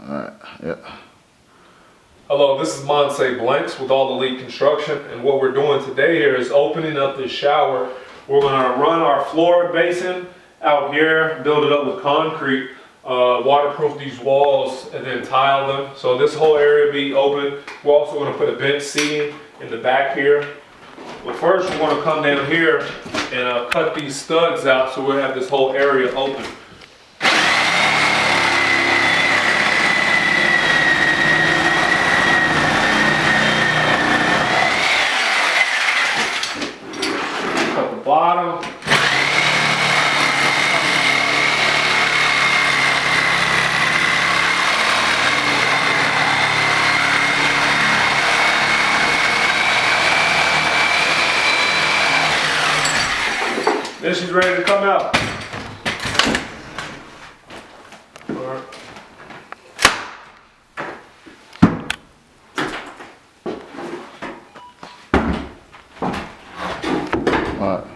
Alright, yeah. Hello, this is Monse Blanks with AllElite Construction, and what we're doing today here is opening up this shower. We're going to run our floor basin out here, build it up with concrete, waterproof these walls, and then tile them. So this whole area will be open. We're also going to put a bench seating in the back here. But first we're going to come down here and cut these studs out so we'll have this whole area open. Cut the bottom. Then she's ready to come out. Alright.